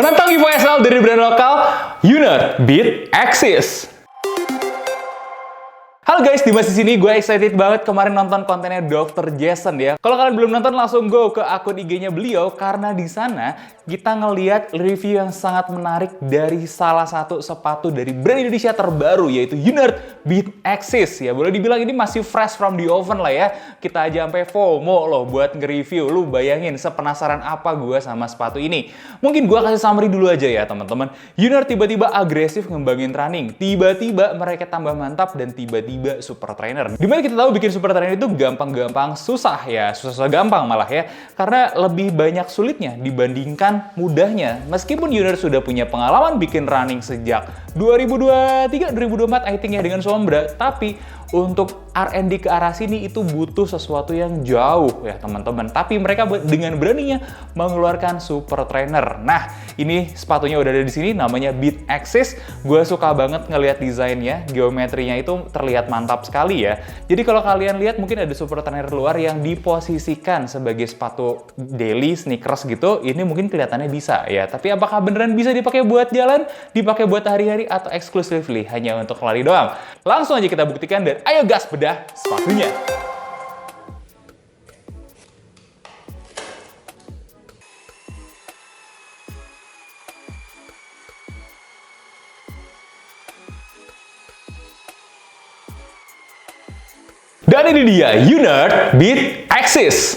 Menantang Evo SL dari brand lokal, Unert Beat Axis. Halo guys, Dimas di sini. Gue excited banget kemarin nonton kontennya Dr. Jason ya. Kalau kalian belum nonton, langsung go ke akun IG-nya beliau karena di sana kita ngeliat review yang sangat menarik dari salah satu sepatu dari brand Indonesia terbaru, yaitu Unert Beat Axis ya. Boleh dibilang ini masih fresh from the oven lah ya. Kita aja sampai FOMO loh buat nge-review. Lu bayangin sepenasaran apa gue sama sepatu ini. Mungkin gue kasih summary dulu aja ya teman-teman. Unert tiba-tiba agresif ngembangin running. Tiba-tiba mereka tambah mantap dan tiba-tiba super trainer. Dimana kita tahu bikin super trainer itu gampang-gampang susah ya. Susah-susah gampang malah ya. Karena lebih banyak sulitnya dibandingkan mudahnya. Meskipun Unert sudah punya pengalaman bikin running sejak 2023-2024 I think ya dengan Sombra, tapi untuk R&D ke arah sini itu butuh sesuatu yang jauh ya teman-teman. Tapi mereka dengan beraninya mengeluarkan super trainer. Nah, ini sepatunya udah ada di sini, namanya Beat Axis. Gue suka banget ngelihat desainnya, geometrinya itu terlihat mantap sekali ya. Jadi kalau kalian lihat mungkin ada super trainer luar yang diposisikan sebagai sepatu daily, sneakers gitu, ini mungkin kelihatannya bisa ya. Tapi apakah beneran bisa dipakai buat jalan, dipakai buat hari-hari, atau exclusively hanya untuk lari doang? Langsung aja kita buktikan dan ayo gas bedah sepatunya. Dan ini dia Unert Beat Axis.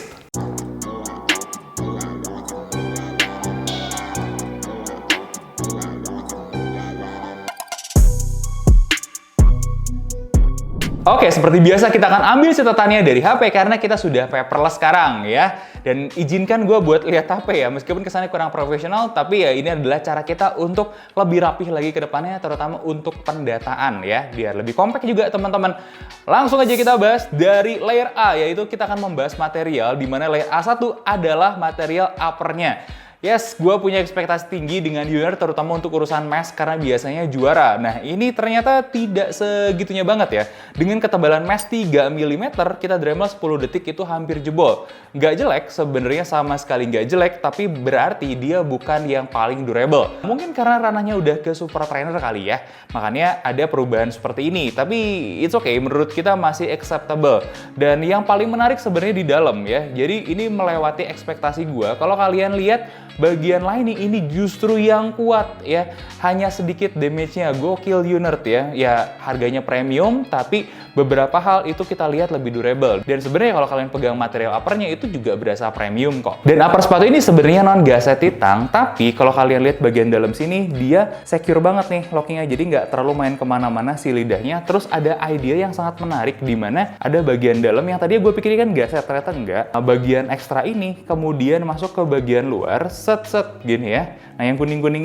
Oke, seperti biasa kita akan ambil catatannya dari HP karena kita sudah paperless sekarang ya. Dan izinkan gue buat lihat HP ya, meskipun kesannya kurang profesional, tapi ya ini adalah cara kita untuk lebih rapih lagi ke depannya, terutama untuk pendataan ya, biar lebih kompak juga teman-teman. Langsung aja kita bahas dari layer A, yaitu kita akan membahas material, di mana layer A1 adalah material uppernya. Yes, gue punya ekspektasi tinggi dengan Unert terutama untuk urusan mesh karena biasanya juara. Nah, ini ternyata tidak segitunya banget ya. Dengan ketebalan mesh 3 mm, kita dremel 10 detik itu hampir jebol. Nggak jelek, sebenarnya sama sekali nggak jelek, tapi berarti dia bukan yang paling durable. Mungkin karena ranahnya udah ke super trainer kali ya, makanya ada perubahan seperti ini. Tapi it's okay, menurut kita masih acceptable. Dan yang paling menarik sebenarnya di dalam ya. Jadi ini melewati ekspektasi gue. Kalau kalian lihat, bagian lining ini justru yang kuat ya, hanya sedikit damage-nya. Gokil Unert ya. Ya harganya premium, tapi beberapa hal itu kita lihat lebih durable. Dan sebenarnya kalau kalian pegang material uppernya itu juga berasa premium kok. Dan upper sepatu ini sebenarnya non gasset titang, tapi kalau kalian lihat bagian dalam sini dia secure banget nih lockingnya, jadi nggak terlalu main kemana-mana si lidahnya. Terus ada idea yang sangat menarik di mana ada bagian dalam yang tadi gue pikir kan gasset, ternyata enggak. Bagian ekstra ini kemudian masuk ke bagian luar, set gini ya. Nah yang kuning-kuning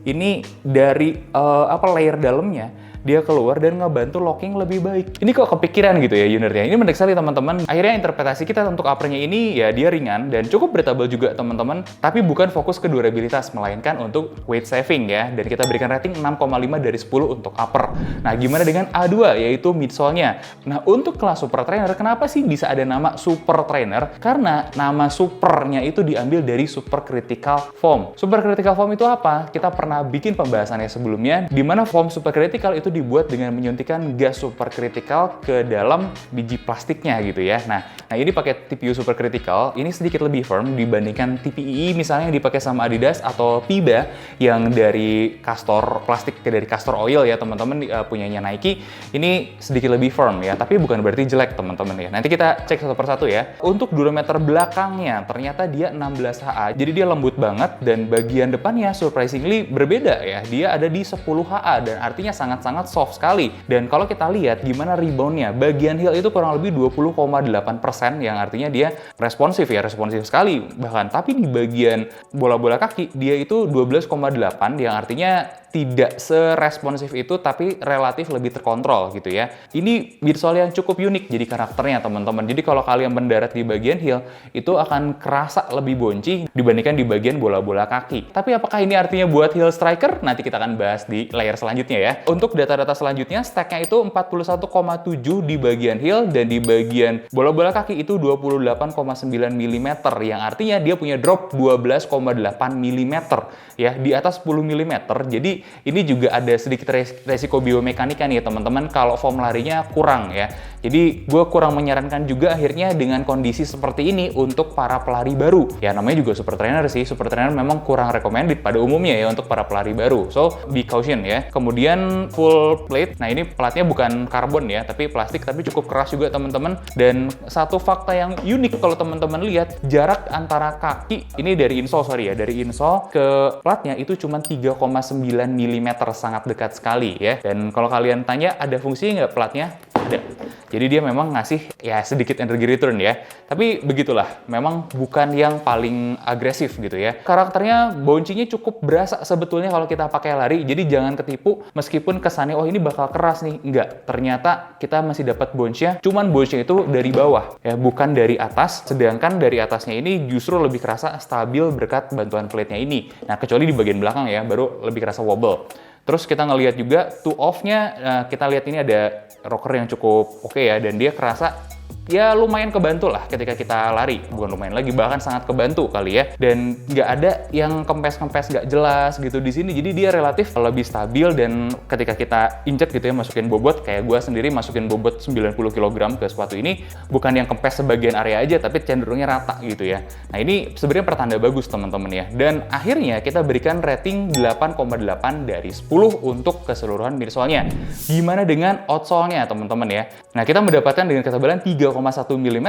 ini dari layer dalamnya dia keluar dan ngebantu locking lebih baik. Ini kok kepikiran gitu ya Unertnya. Ini menarik sekali teman-teman. Akhirnya interpretasi kita untuk uppernya ini ya dia ringan dan cukup breathable juga teman-teman. Tapi bukan fokus ke durabilitas, melainkan untuk weight saving ya. Dan kita berikan rating 6,5 dari 10 untuk upper. Nah gimana dengan A2 yaitu midsole-nya. Nah untuk kelas super trainer, kenapa sih bisa ada nama super trainer? Karena nama supernya itu diambil dari super critical foam. Super critical foam itu apa? Kita pernah bikin pembahasannya sebelumnya, di mana foam super critical itu dibuat dengan menyuntikkan gas super critical ke dalam biji plastiknya gitu ya. Nah ini pakai TPU super critical, ini sedikit lebih firm dibandingkan TPE misalnya yang dipakai sama Adidas atau Piba yang dari castor plastik, dari castor oil ya teman-teman, punyanya Nike. Ini sedikit lebih firm ya, tapi bukan berarti jelek teman-teman ya. Nanti kita cek satu persatu ya. Untuk durometer belakangnya ternyata dia 16 HA, jadi dia lembut banget dan bagian depannya surprisingly berbeda ya. Dia ada di 10 HA dan artinya sangat-sangat soft sekali. Dan kalau kita lihat gimana reboundnya, bagian heel itu kurang lebih 20,8%, yang artinya dia responsif sekali bahkan. Tapi di bagian bola-bola kaki dia itu 12,8, yang artinya tidak seresponsif itu, tapi relatif lebih terkontrol gitu ya. Ini midsole yang cukup unik jadi karakternya teman-teman. Jadi kalau kalian mendarat di bagian heel, itu akan kerasa lebih bonci dibandingkan di bagian bola-bola kaki. Tapi apakah ini artinya buat heel striker? Nanti kita akan bahas di layer selanjutnya ya. Untuk data-data selanjutnya, stacknya itu 41,7 di bagian heel, dan di bagian bola-bola kaki itu 28,9 mm, yang artinya dia punya drop 12,8 mm ya, di atas 10 mm. Jadi ini juga ada sedikit resiko biomekanika nih teman-teman kalau foam larinya kurang ya. Jadi gue kurang menyarankan juga akhirnya dengan kondisi seperti ini untuk para pelari baru. Ya namanya juga super trainer sih, super trainer memang kurang recommended pada umumnya ya untuk para pelari baru. So be caution ya. Kemudian full plate, nah ini platnya bukan karbon ya, tapi plastik, tapi cukup keras juga teman-teman. Dan satu fakta yang unik kalau teman-teman lihat, jarak antara kaki, ini dari insole dari insole ke platnya itu cuma 3,9 mm, sangat dekat sekali ya. Dan kalau kalian tanya ada fungsinya nggak platnya? Ada. Jadi dia memang ngasih ya sedikit energi return ya. Tapi begitulah, memang bukan yang paling agresif gitu ya. Karakternya bouncinya cukup berasa sebetulnya kalau kita pakai lari. Jadi jangan ketipu meskipun kesannya oh ini bakal keras nih. Enggak, ternyata kita masih dapat bounce-nya. Cuman bounce-nya itu dari bawah ya, bukan dari atas. Sedangkan dari atasnya ini justru lebih kerasa stabil berkat bantuan plate-nya ini. Nah, kecuali di bagian belakang ya, baru lebih kerasa wobble. Terus kita ngelihat juga to off-nya, kita lihat ini ada rocker yang cukup oke ya, dan dia kerasa ya lumayan kebantu lah ketika kita lari. Bukan lumayan lagi, bahkan sangat kebantu kali ya. Dan nggak ada yang kempes-kempes nggak jelas gitu di sini. Jadi dia relatif lebih stabil, dan ketika kita injek gitu ya, masukin bobot, kayak gue sendiri masukin bobot 90 kg ke sepatu ini, bukan yang kempes sebagian area aja, tapi cenderungnya rata gitu ya. Nah ini sebenarnya pertanda bagus teman-teman ya. Dan akhirnya kita berikan rating 8,8 dari 10 untuk keseluruhan midsole-nya. Gimana dengan outsole-nya teman-teman ya? Nah kita mendapatkan dengan ketebalan 3,1 mm,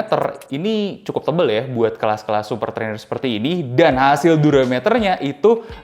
ini cukup tebal ya buat kelas-kelas super trainer seperti ini, dan hasil durometernya itu 0,6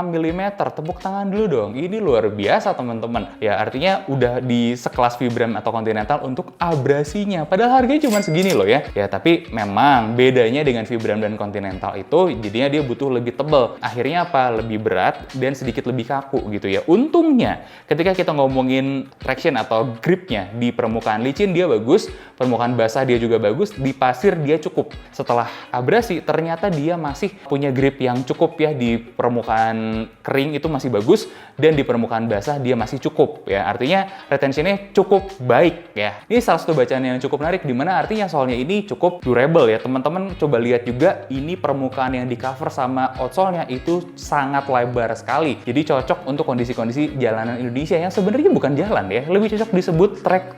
mm. Tepuk tangan dulu dong, ini luar biasa teman-teman. Ya artinya udah di sekelas Vibram atau Continental untuk abrasinya, padahal harganya cuma segini loh ya. Ya tapi memang bedanya dengan Vibram dan Continental itu jadinya dia butuh lebih tebal. Akhirnya apa? Lebih berat dan sedikit lebih kaku gitu ya. Untungnya ketika kita ngomongin traction atau gripnya, di permukaan licin dia bagus, permukaan basah dia juga bagus, di pasir dia cukup. Setelah abrasi ternyata dia masih punya grip yang cukup ya, di permukaan kering itu masih bagus, dan di permukaan basah dia masih cukup ya. Artinya retentionnya cukup baik ya. Ini salah satu bacaan yang cukup menarik, dimana artinya soalnya ini cukup durable ya. Teman-teman coba lihat juga, ini permukaan yang di cover sama outsole-nya itu sangat lebar sekali. Jadi cocok untuk kondisi-kondisi jalanan Indonesia yang sebenarnya bukan jalan ya, lebih cocok disebut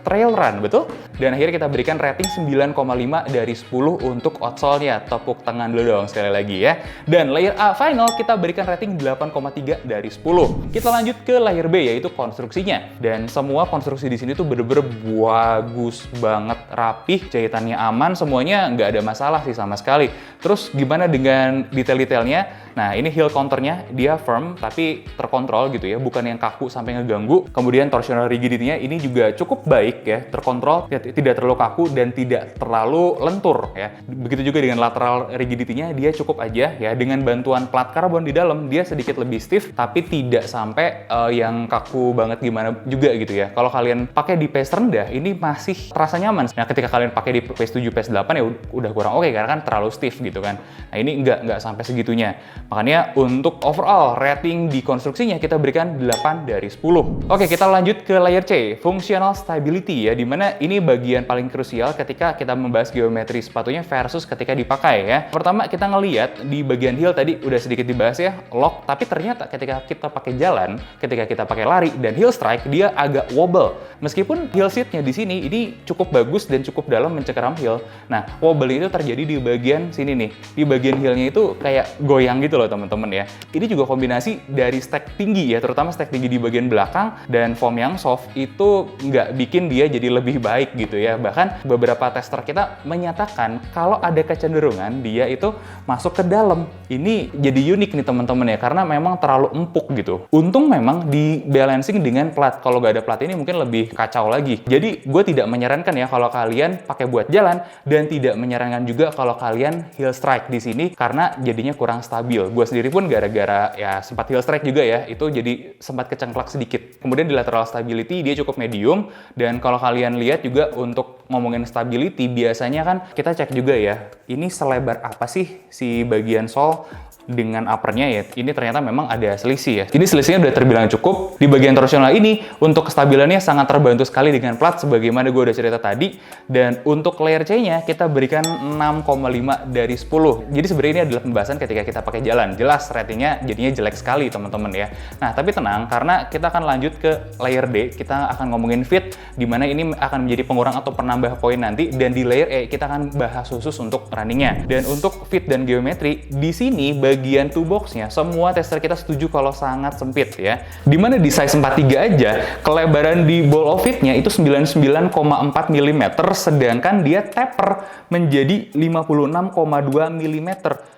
trail run, betul? Dan akhirnya kita berikan rating 9,5 dari 10 untuk outsole-nya. Tepuk tangan dulu dong sekali lagi ya. Dan layer A final kita berikan rating 8,3 dari 10. Kita lanjut ke layer B, yaitu konstruksinya. Dan semua konstruksi di sini tuh bener-bener bagus banget, rapih, jahitannya aman, semuanya nggak ada masalah sih sama sekali. Terus gimana dengan detail-detailnya? Nah ini heel counternya dia firm tapi terkontrol gitu ya, bukan yang kaku sampai ngeganggu. Kemudian torsional rigidity-nya ini juga cukup baik ya, terkontrol, tidak terlalu kaku dan tidak terlalu lentur ya. Begitu juga dengan lateral rigidity-nya, dia cukup aja ya. Dengan bantuan plat karbon di dalam, dia sedikit lebih stiff tapi tidak sampai yang kaku banget gimana juga gitu ya. Kalau kalian pakai di pace rendah, ini masih terasa nyaman. Nah ketika kalian pakai di pace 7, pace 8 ya udah kurang oke karena kan terlalu stiff gitu kan. Nah ini nggak sampai segitunya. Makanya untuk overall rating di konstruksinya kita berikan 8 dari 10. Oke, kita lanjut ke layer C, functional stability ya, dimana ini bagian paling krusial ketika kita membahas geometri sepatunya versus ketika dipakai ya. Pertama kita ngelihat di bagian heel tadi udah sedikit dibahas ya, lock, tapi ternyata ketika kita pakai jalan, ketika kita pakai lari dan heel strike, dia agak wobble. Meskipun heel seatnya di sini ini cukup bagus dan cukup dalam mencengkeram heel. Nah, wobble itu terjadi di bagian sini nih. Di bagian heelnya itu kayak goyang gitu loh teman-teman ya. Ini juga kombinasi dari stack tinggi ya, terutama stack tinggi di bagian belakang dan foam yang soft itu nggak bikin dia jadi lebih baik gitu ya. Bahkan beberapa tester kita menyatakan kalau ada kecenderungan dia itu masuk ke dalam. Ini jadi unik nih teman-teman ya, karena memang terlalu empuk gitu. Untung memang di balancing dengan plat. Kalau nggak ada plat ini mungkin lebih kacau lagi. Jadi gue tidak menyarankan ya kalau kalian pakai buat jalan, dan tidak menyarankan juga kalau kalian heel strike di sini karena jadinya kurang stabil kecil. Gue sendiri pun gara-gara ya sempat heel strike juga ya, itu jadi sempat kecengklak sedikit. Kemudian di lateral stability dia cukup medium, dan kalau kalian lihat juga untuk ngomongin stability, biasanya kan kita cek juga ya, ini selebar apa sih si bagian sole dengan uppernya ya, ini ternyata memang ada selisih ya. Ini selisihnya udah terbilang cukup. Di bagian torsional ini, untuk kestabilannya sangat terbantu sekali dengan plat, sebagaimana gue udah cerita tadi. Dan untuk layer C-nya, kita berikan 6,5 dari 10. Jadi sebenarnya ini adalah pembahasan ketika kita pakai jalan. Jelas ratingnya jadinya jelek sekali, teman-teman ya. Nah, tapi tenang, karena kita akan lanjut ke layer D, kita akan ngomongin fit, di mana ini akan menjadi pengurang atau penambah poin nanti. Dan di layer E, kita akan bahas khusus untuk runningnya. Dan untuk fit dan geometri, di sini bagian toolbox-nya, semua tester kita setuju kalau sangat sempit ya. Dimana di size 43 aja, kelebaran di ball of fit-nya itu 99,4 mm, sedangkan dia taper menjadi 56,2 mm.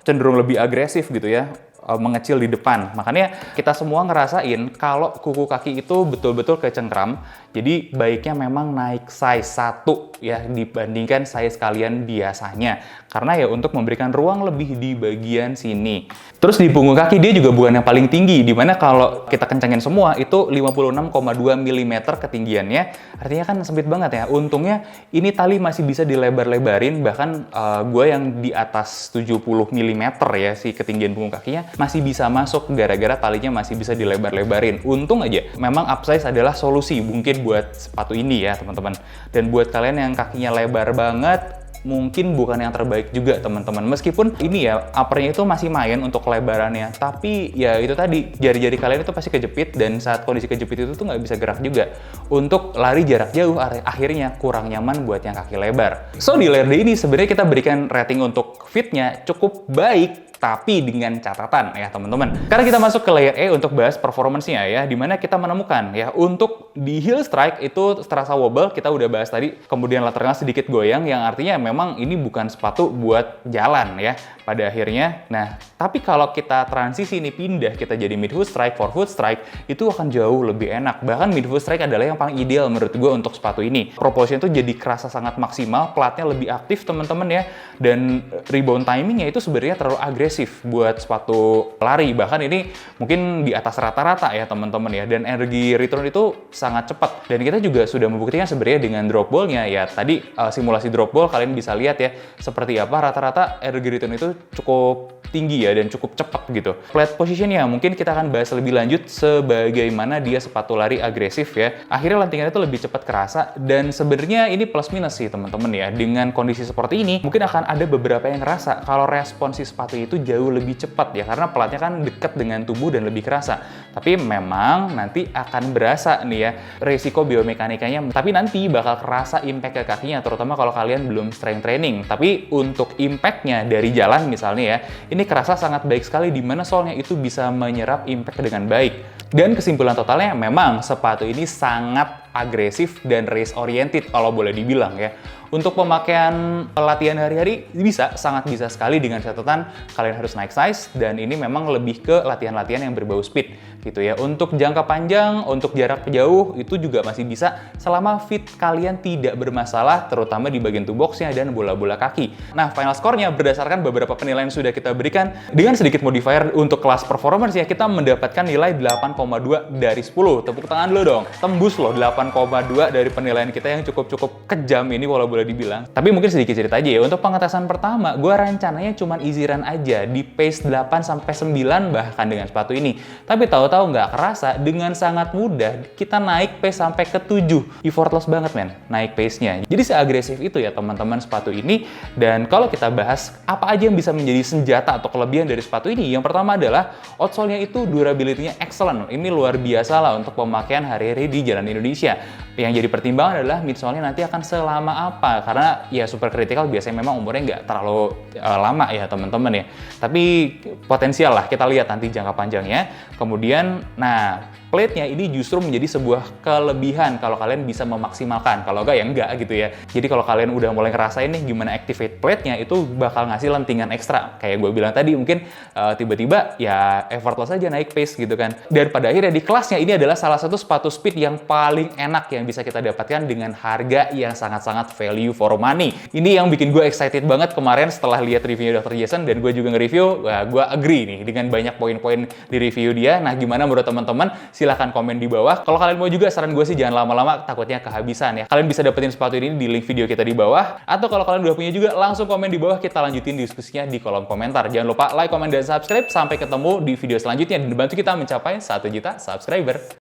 Cenderung lebih agresif gitu ya, mengecil di depan. Makanya kita semua ngerasain kalau kuku kaki itu betul-betul kecengkram. Jadi baiknya memang naik size 1 ya dibandingkan size kalian biasanya. Karena ya untuk memberikan ruang lebih di bagian sini. Terus di punggung kaki dia juga bukan yang paling tinggi, dimana kalau kita kencangin semua itu 56,2 mm ketinggiannya. Artinya kan sempit banget ya. Untungnya ini tali masih bisa dilebar-lebarin, bahkan gue yang di atas 70 mm ya si ketinggian punggung kakinya masih bisa masuk gara-gara talinya masih bisa dilebar-lebarin. Untung aja, memang upsize adalah solusi mungkin buat sepatu ini ya teman-teman. Dan buat kalian yang kakinya lebar banget, mungkin bukan yang terbaik juga teman-teman. Meskipun ini ya, uppernya itu masih main untuk kelebarannya, tapi ya itu tadi, jari-jari kalian itu pasti kejepit, dan saat kondisi kejepit itu tuh nggak bisa gerak juga. Untuk lari jarak jauh, akhirnya kurang nyaman buat yang kaki lebar. So, di layer D ini sebenarnya kita berikan rating untuk fitnya cukup baik, tapi dengan catatan ya teman-teman. Karena kita masuk ke layer E untuk bahas performance-nya ya, dimana kita menemukan ya untuk di heel strike itu terasa wobble, kita udah bahas tadi, kemudian lateral sedikit goyang, yang artinya memang ini bukan sepatu buat jalan ya pada akhirnya. Nah, tapi kalau kita transisi ini pindah, kita jadi mid foot strike, forefoot strike, itu akan jauh lebih enak. Bahkan mid foot strike adalah yang paling ideal menurut gue untuk sepatu ini. Propulsion itu jadi kerasa sangat maksimal, platnya lebih aktif teman-teman ya, dan rebound timingnya itu sebenarnya terlalu agresif buat sepatu lari. Bahkan ini mungkin di atas rata-rata ya teman-teman ya, dan energi return itu sangat cepat. Dan kita juga sudah membuktikan sebenarnya dengan drop ball-nya ya. Tadi simulasi drop ball kalian bisa lihat ya seperti apa rata-rata energi return itu cukup tinggi ya dan cukup cepat gitu. Flat position-nya mungkin kita akan bahas lebih lanjut sebagaimana dia sepatu lari agresif ya. Akhirnya lantingan itu lebih cepat kerasa, dan sebenarnya ini plus minus sih teman-teman ya. Dengan kondisi seperti ini mungkin akan ada beberapa yang ngerasa kalau respon si sepatu itu jauh lebih cepat ya, karena platnya kan dekat dengan tubuh dan lebih kerasa. Tapi memang nanti akan berasa nih ya resiko biomekanikanya, tapi nanti bakal kerasa impact ke kakinya, terutama kalau kalian belum strength training. Tapi untuk impact-nya dari jalan misalnya ya, ini kerasa sangat baik sekali, di mana solnya itu bisa menyerap impact dengan baik. Dan kesimpulan totalnya memang sepatu ini sangat agresif dan race oriented kalau boleh dibilang ya. Untuk pemakaian latihan hari-hari sangat bisa sekali, dengan catatan kalian harus naik size, dan ini memang lebih ke latihan-latihan yang berbau speed gitu ya. Untuk jangka panjang, untuk jarak jauh itu juga masih bisa selama fit kalian tidak bermasalah, terutama di bagian toolbox-nya dan bola-bola kaki. Nah, final score-nya berdasarkan beberapa penilaian sudah kita berikan dengan sedikit modifier untuk kelas performance ya, kita mendapatkan nilai 8,2 dari 10. Tepuk tangan dulu dong. Tembus loh 8,2 dari penilaian kita yang cukup kejam ini kalau boleh dibilang. Tapi mungkin sedikit cerita aja ya. Untuk pengetesan pertama, gue rencananya cuma easy run aja di pace 8-9 bahkan dengan sepatu ini. Tapi tahu-tahu nggak kerasa, dengan sangat mudah kita naik pace sampai ke 7. Effortless banget men, naik pace-nya. Jadi seagresif itu ya teman-teman sepatu ini. Dan kalau kita bahas apa aja yang bisa menjadi senjata atau kelebihan dari sepatu ini, yang pertama adalah outsole-nya itu durability-nya excellent. Ini luar biasa lah untuk pemakaian hari-hari di jalan Indonesia. Yang jadi pertimbangan adalah midsole-nya nanti akan selama apa, karena ya super critical biasanya memang umurnya nggak terlalu lama ya teman-teman ya, tapi potensial lah, kita lihat nanti jangka panjangnya. Kemudian nah plate-nya ini justru menjadi sebuah kelebihan kalau kalian bisa memaksimalkan. Kalau enggak ya enggak gitu ya. Jadi kalau kalian udah mulai ngerasain nih gimana activate plate-nya, itu bakal ngasih lentingan ekstra. Kayak gue bilang tadi, mungkin tiba-tiba ya effortless aja naik pace gitu kan. Dan pada akhirnya di kelasnya ini adalah salah satu sepatu speed yang paling enak yang bisa kita dapatkan dengan harga yang sangat-sangat value for money. Ini yang bikin gue excited banget kemarin setelah lihat review Dr. Jason, dan gue juga nge-review, gue agree nih dengan banyak poin-poin di review dia. Nah, gimana menurut teman-teman? Silahkan komen di bawah. Kalau kalian mau juga, saran gue sih jangan lama-lama, takutnya kehabisan ya. Kalian bisa dapetin sepatu ini di link video kita di bawah, atau kalau kalian udah punya juga, langsung komen di bawah, kita lanjutin diskusinya di kolom komentar. Jangan lupa like, komen, dan subscribe. Sampai ketemu di video selanjutnya dan bantu kita mencapai 1 juta subscriber.